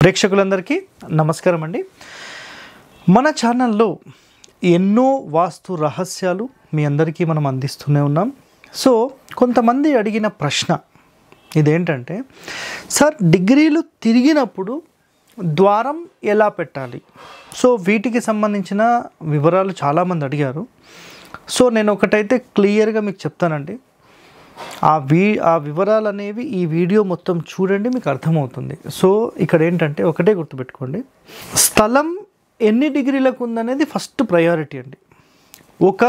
ప్రేక్షకులందరికీ నమస్కారం అండి. మన ఛానల్లో ఎన్నో వాస్తు రహస్యాలు మీ అందరికీ మనం అందిస్తూనే ఉన్నాం. సో కొంతమంది అడిగిన ప్రశ్న ఇదేంటంటే, సార్ డిగ్రీలు తిరిగినప్పుడు ద్వారం ఎలా పెట్టాలి? సో వీటికి సంబంధించిన వివరాలు చాలామంది అడిగారు. సో నేను ఒకటైతే క్లియర్గా మీకు చెప్తానండి. ఆ వివరాలు అనేవి ఈ వీడియో మొత్తం చూడండి, మీకు అర్థమవుతుంది. సో ఇక్కడ ఏంటంటే ఒకటే గుర్తుపెట్టుకోండి, స్థలం ఎన్ని డిగ్రీలకు ఉందనేది ఫస్ట్ ప్రయారిటీ అండి. ఒక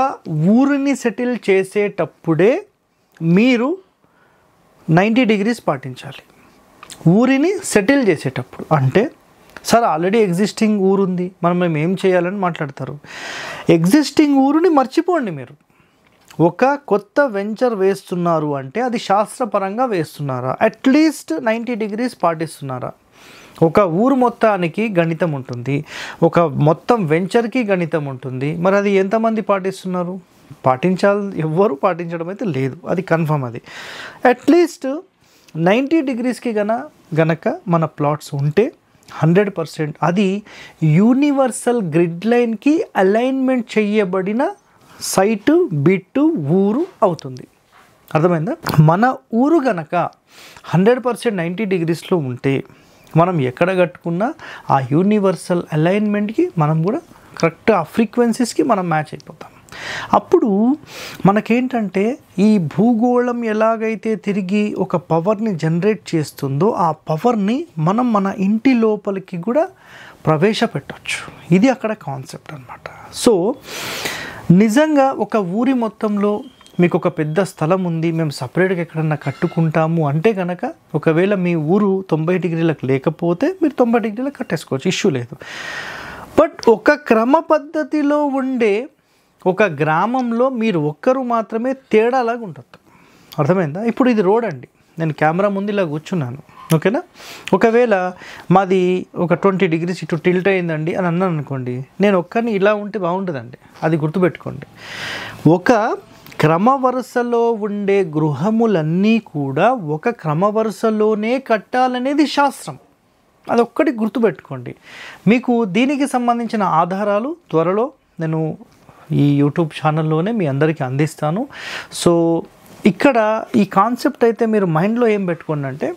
ఊరిని సెటిల్ చేసేటప్పుడే మీరు 90 డిగ్రీస్ పాటించాలి. ఊరిని సెటిల్ చేసేటప్పుడు అంటే, సార్ ఆల్రెడీ ఎగ్జిస్టింగ్ ఊరు ఉంది, మేము ఏం చేయాలని మాట్లాడతారు. ఎగ్జిస్టింగ్ ఊరుని మర్చిపోండి. మీరు ఒక కొత్త వెంచర్ వేస్తున్నారు అంటే అది శాస్త్రపరంగా వేస్తున్నారా, అట్లీస్ట్ 90 డిగ్రీస్ పాటిస్తున్నారా? ఒక ఊరు మొత్తానికి గణితం ఉంటుంది, ఒక మొత్తం వెంచర్కి గణితం ఉంటుంది. మరి అది ఎంతమంది పాటిస్తున్నారు? ఎవ్వరు పాటించడం అయితే లేదు, అది కన్ఫర్మ్. అది అట్లీస్ట్ 90 డిగ్రీస్కి గనక మన ప్లాట్స్ ఉంటే 100% అది యూనివర్సల్ గ్రిడ్ లైన్కి అలైన్మెంట్ చేయబడిన సైటు, బిట్టు, ఊరు అవుతుంది. అర్థమైందా? మన ఊరు గనక 100% 90 డిగ్రీస్లో ఉంటే మనం ఎక్కడ కట్టుకున్నా ఆ యూనివర్సల్ అలైన్మెంట్కి మనం కూడా కరెక్ట్ ఆ ఫ్రీక్వెన్సీస్కి మనం మ్యాచ్ అయిపోతాం. అప్పుడు మనకేంటంటే ఈ భూగోళం ఎలాగైతే తిరిగి ఒక పవర్ని జనరేట్ చేస్తుందో ఆ పవర్ని మనం మన ఇంటి లోపలికి కూడా ప్రవేశపెట్టవచ్చు. ఇది అక్కడ కాన్సెప్ట్ అన్నమాట. సో నిజంగా ఒక ఊరి మొత్తంలో మీకు ఒక పెద్ద స్థలం ఉంది, మేము సపరేట్గా ఎక్కడన్నా కట్టుకుంటాము అంటే కనుక, ఒకవేళ మీ ఊరు 90 డిగ్రీలకు లేకపోతే మీరు 90 డిగ్రీలకు కట్టేసుకోవచ్చు, ఇష్యూ లేదు. బట్ ఒక క్రమ పద్ధతిలో ఉండే ఒక గ్రామంలో మీరు ఒక్కరు మాత్రమే తేడాలాగా ఉంటుంది. అర్థమైందా? ఇప్పుడు ఇది రోడ్ అండి, నేను కెమెరా ముందు ఇలా కూర్చున్నాను, ఓకేనా? ఒకవేళ మాది ఒక 20 డిగ్రీస్ ఇటు టిల్ట్ అయిందండి అని అన్నాను అనుకోండి, నేను ఒక్కరిని ఇలా ఉంటే బాగుంటుందండి. అది గుర్తుపెట్టుకోండి. ఒక క్రమ వరుసలో ఉండే గృహములన్నీ కూడా ఒక క్రమ వరుసలోనే కట్టాలనేది శాస్త్రం. అదొక్కటి గుర్తుపెట్టుకోండి. మీకు దీనికి సంబంధించిన ఆధారాలు త్వరలో నేను ఈ యూట్యూబ్ ఛానల్లోనే మీ అందరికీ అందిస్తాను. సో ఇక్కడ ఈ కాన్సెప్ట్ అయితే మీరు మైండ్లో ఏం పెట్టుకోండి అంటే,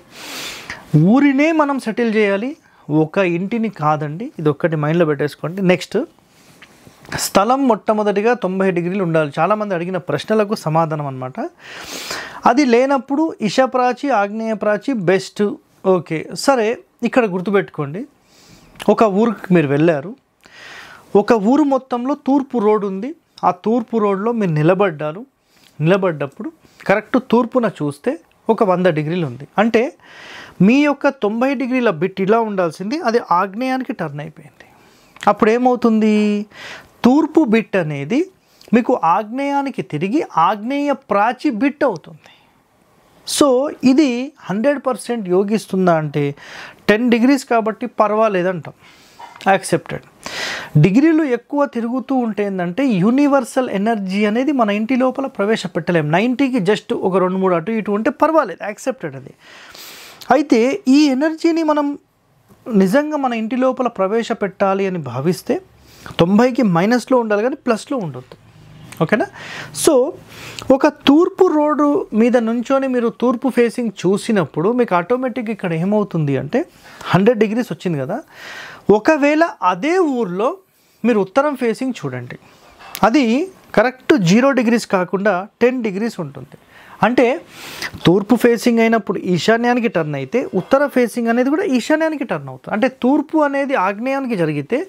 ఊరినే మనం సెటిల్ చేయాలి, ఒక ఇంటిని కాదండి. ఇది ఒక్కటి మైండ్లో పెట్టేసుకోండి. నెక్స్ట్, స్థలం మొట్టమొదటిగా 90 డిగ్రీలు ఉండాలి. చాలామంది అడిగిన ప్రశ్నలకు సమాధానం అన్నమాట. అది లేనప్పుడు ఈశాప్రాచి, ఆగ్నేయ ప్రాచి బెస్ట్. ఓకే సరే, ఇక్కడ గుర్తుపెట్టుకోండి, ఒక ఊరికి మీరు వెళ్ళారు, ఒక ఊరు మొత్తంలో తూర్పు రోడ్ ఉంది. ఆ తూర్పు రోడ్లో మీరు నిలబడ్డప్పుడు కరెక్ట్ తూర్పున చూస్తే ఒక 100 డిగ్రీలు ఉంది. అంటే మీ యొక్క 90 డిగ్రీల బిట్ ఇలా ఉండాల్సింది, అది ఆగ్నేయానికి టర్న్ అయిపోయింది. అప్పుడు ఏమవుతుంది? తూర్పు బిట్ అనేది మీకు ఆగ్నేయానికి తిరిగి ఆగ్నేయ ప్రాచి బిట్ అవుతుంది. సో ఇది 100% యోగిస్తుందా అంటే 10 డిగ్రీస్ కాబట్టి పర్వాలేదంటాం, యాక్సెప్టెడ్. డిగ్రీలు ఎక్కువ తిరుగుతూ ఉంటే ఏంటంటే యూనివర్సల్ ఎనర్జీ అనేది మన ఇంటి లోపల ప్రవేశపెట్టలేం. 90కి జస్ట్ ఒక 2-3 అటు ఇటు ఉంటే పర్వాలేదు, యాక్సెప్టెడ్ అది. అయితే ఈ ఎనర్జీని మనం నిజంగా మన ఇంటి లోపల ప్రవేశపెట్టాలి అని భావిస్తే 90కి మైనస్లో ఉండాలి కానీ ప్లస్లో ఉండొద్దు, ఓకేనా? సో ఒక తూర్పు రోడ్డు మీద నుంచొని మీరు తూర్పు ఫేసింగ్ చూసినప్పుడు మీకు ఆటోమేటిక్గా ఇక్కడ ఏమవుతుంది అంటే 100 డిగ్రీస్ వచ్చింది కదా. ఒకవేళ అదే ఊర్లో మీరు ఉత్తరం ఫేసింగ్ చూడండి, అది కరెక్ట్ 0 డిగ్రీస్ కాకుండా 10 డిగ్రీస్ ఉంటుంది. అంటే తూర్పు ఫేసింగ్ అయినప్పుడు ఈశాన్యానికి టర్న్ అయితే ఉత్తర ఫేసింగ్ అనేది కూడా ఈశాన్యానికి టర్న్ అవుతుంది. అంటే తూర్పు అనేది ఆగ్నేయానికి జరిగితే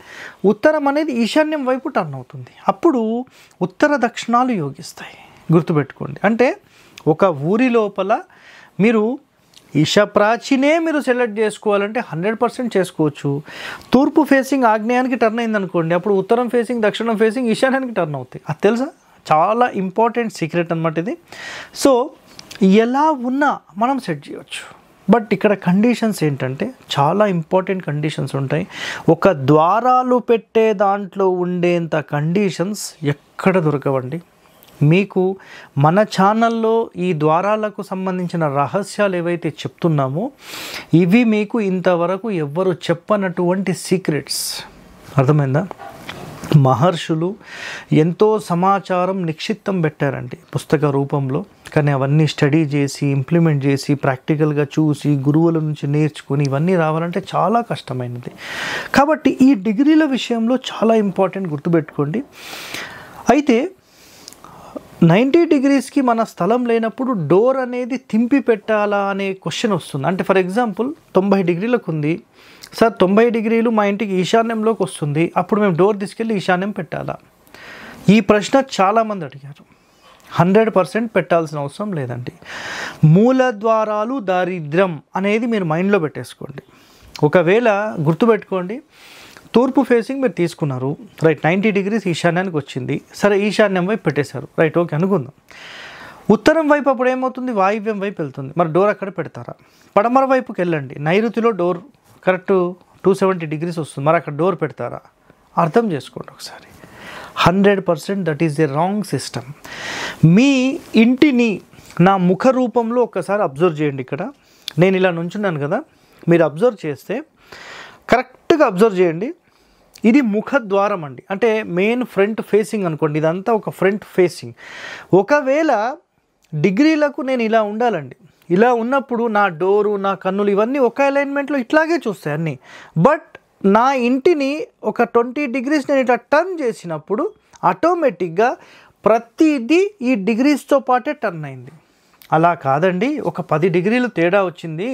ఉత్తరం అనేది ఈశాన్యం వైపు టర్న్ అవుతుంది. అప్పుడు ఉత్తర దక్షిణాలు యోగిస్తాయి, గుర్తుపెట్టుకోండి. అంటే ఒక ఊరి లోపల మీరు ఈశాప్రాచినే మీరు సెలెక్ట్ చేసుకోవాలంటే 100% చేసుకోవచ్చు. తూర్పు ఫేసింగ్ ఆగ్నేయానికి టర్న్ అయిందనుకోండి, అప్పుడు ఉత్తరం ఫేసింగ్, దక్షిణం ఫేసింగ్ ఈశాన్యానికి టర్న్ అవుతాయి. అది తెలుసా? చాలా ఇంపార్టెంట్ సీక్రెట్ అన్నమాట ఇది. సో ఎలా ఉన్నా మనం సెట్ చేయవచ్చు. బట్ ఇక్కడ కండిషన్స్ ఏంటంటే చాలా ఇంపార్టెంట్ కండిషన్స్ ఉంటాయి. ఒక ద్వారాలు పెట్టే దాంట్లో ఉండేంత కండిషన్స్ ఎక్కడ దొరకవండి. మీకు మన ఛానల్లో ఈ ద్వారాలకు సంబంధించిన రహస్యాలు ఏవైతే చెప్తున్నామో ఇవి మీకు ఇంతవరకు ఎవ్వరు చెప్పనటువంటి సీక్రెట్స్. అర్థమైందా? మహర్షులు ఎంతో సమాచారం నిక్షిప్తం పెట్టారండి పుస్తక రూపంలో, కానీ అవన్నీ స్టడీ చేసి ఇంప్లిమెంట్ చేసి ప్రాక్టికల్గా చూసి గురువుల నుంచి నేర్చుకొని ఇవన్నీ రావాలంటే చాలా కష్టమైనది. కాబట్టి ఈ డిగ్రీల విషయంలో చాలా ఇంపార్టెంట్, గుర్తుపెట్టుకోండి. అయితే 90 డిగ్రీస్కి మన స్థలం లేనప్పుడు డోర్ అనేది తింపి పెట్టాలా అనే క్వశ్చన్ వస్తుంది. అంటే ఫర్ ఎగ్జాంపుల్ 90 డిగ్రీలకు ఉంది సార్, 90 డిగ్రీలు మా ఇంటికి ఈశాన్యంలోకి వస్తుంది, అప్పుడు మేము డోర్ తీసుకెళ్ళి ఈశాన్యం పెట్టాలా? ఈ ప్రశ్న చాలామంది అడిగారు. 100% పెట్టాల్సిన అవసరం లేదండి. మూలద్వారాలు దారిద్ర్యం అనేది మీరు మైండ్లో పెట్టేసుకోండి. ఒకవేళ గుర్తుపెట్టుకోండి, తూర్పు ఫేసింగ్ మీరు తీసుకున్నారు, రైట్, 90 డిగ్రీస్ ఈశాన్యానికి వచ్చింది, సరే ఈశాన్యం వైపు పెట్టేశారు, రైట్, ఓకే అనుకుందాం. ఉత్తరం వైపు అప్పుడు ఏమవుతుంది? వాయువ్యం వైపు వెళ్తుంది, మరి డోర్ అక్కడ పెడతారా? పడమర వైపుకి వెళ్ళండి, నైరుతిలో డోర్ కరెక్ట్ 270 డిగ్రీస్ వస్తుంది, మరి అక్కడ డోర్ పెడతారా? అర్థం చేసుకోండి ఒకసారి. 100% that is a wrong system. మీ ఇంటిని నా ముఖ రూపంలో ఒక్కసారి అబ్జర్వ్ చేయండి. ఇక్కడ నేను ఇలా నుంచున్నాను కదా, మీరు అబ్జర్వ్ చేస్తే కరెక్ట్గా అబ్జర్వ్ చేయండి. ఇది ముఖద్వారం అండి, అంటే మెయిన్ ఫ్రంట్ ఫేసింగ్ అనుకోండి, ఇదంతా ఒక ఫ్రంట్ ఫేసింగ్. ఒకవేళ డిగ్రీలకు నేను ఇలా ఉండాలండి, ఇలా ఉన్నప్పుడు నా డోరు, నా కన్నులు ఇవన్నీ ఒక అలైన్మెంట్లో ఇట్లాగే చూస్తాయి అన్నీ. బట్ నా ఇంటిని ఒక 20 డిగ్రీస్ నేను ఇట్లా టర్న్ చేసినప్పుడు ఆటోమేటిక్గా ప్రతిదీ ఈ డిగ్రీస్తో పాటే టర్న్ అయింది. అలా కాదండి, ఒక 10 డిగ్రీలు తేడా వచ్చింది,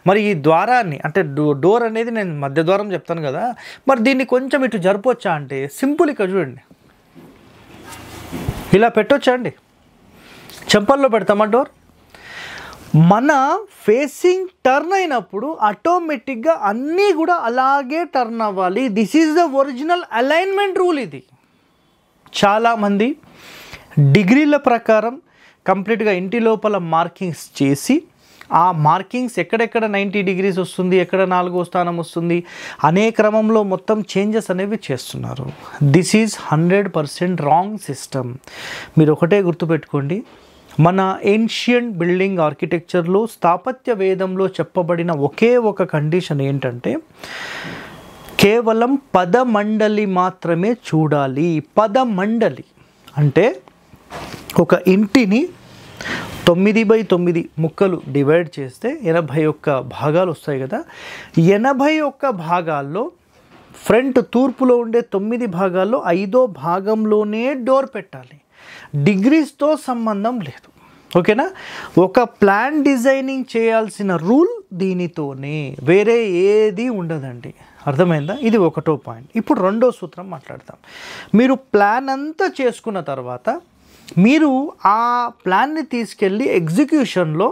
మరి ఈ ద్వారాన్ని అంటే డోర్ అనేది నేను మధ్య ద్వారం చెప్తాను కదా, మరి దీన్ని కొంచెం ఇటు జరపొచ్చా అంటే సింపుల్, ఇక్కడ చూడండి, ఇలా పెట్టొచ్చా అండి? చెంపల్లో పెడతామా డోర్? మన ఫేసింగ్ టర్న్ అయినప్పుడు ఆటోమేటిక్గా అన్నీ కూడా అలాగే టర్న్ అవ్వాలి. This is the original alignment rule. ఇది చాలామంది డిగ్రీల ప్రకారం కంప్లీట్గా ఇంటి లోపల మార్కింగ్స్ చేసి ఆ మార్కింగ్స్ ఎక్కడెక్కడ 90 డిగ్రీస్ వస్తుంది, ఎక్కడ 4వ స్థానం వస్తుంది అనే క్రమంలో మొత్తం చేంజెస్ అనేవి చేస్తున్నారు. This is 100% wrong system. మీరు ఒకటే గుర్తుపెట్టుకోండి, మన ఏన్షియంట్ బిల్డింగ్ ఆర్కిటెక్చర్లో స్థాపత్య వేదంలో చెప్పబడిన ఒకే ఒక కండిషన్ ఏంటంటే కేవలం పదమండలి మాత్రమే చూడాలి. పదమండలి అంటే ఒక ఇంటిని 9/9 ముక్కలు డివైడ్ చేస్తే 81 భాగాలు వస్తాయి కదా. 81 భాగాల్లో ఫ్రంట్ తూర్పులో ఉండే 9 భాగాల్లో 5వ భాగంలోనే డోర్ పెట్టాలి. డిగ్రీస్తో సంబంధం లేదు, ఓకేనా? ఒక ప్లాన్ డిజైనింగ్ చేయాల్సిన రూల్ దీనితోనే, వేరే ఏది ఉండదండి. అర్థమైందా? ఇది ఒకటో పాయింట్. ఇప్పుడు రెండో సూత్రం మాట్లాడతాం. మీరు ప్లాన్ అంతా చేసుకున్న తర్వాత మీరు ఆ ప్లాన్ని తీసుకెళ్ళి ఎగ్జిక్యూషన్లో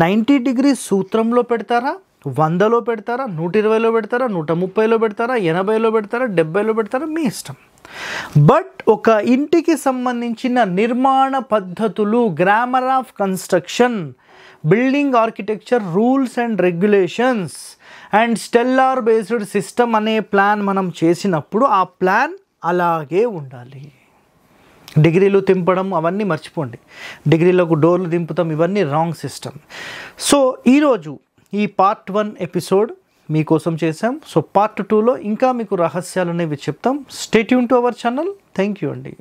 90 డిగ్రీస్ సూత్రంలో పెడతారా, 100లో పెడతారా, 120లో పెడతారా, 130లో పెడతారా, 80లో పెడతారా, 70లో పెడతారా, మీ ఇష్టం. బట్ ఒక ఇంటికి సంబంధించిన నిర్మాణ పద్ధతులు, grammar of construction, building architecture rules and regulations and stellar based system అనే ప్లాన్ మనం చేసినప్పుడు ఆ ప్లాన్ అలాగే ఉండాలి. డిగ్రీలు తింపడం అవన్నీ మర్చిపోండి, డిగ్రీలకు డోర్లు దింపుతాం, ఇవన్నీ రాంగ్ సిస్టమ్. సో ఈరోజు ఈ పార్ట్ 1 ఎపిసోడ్ మీకోసం చేసాం. సో పార్ట్ 2లో ఇంకా మీకు రహస్యాలు అనేవి చెప్తాం. Stay tune to our channel. Thank you అండి.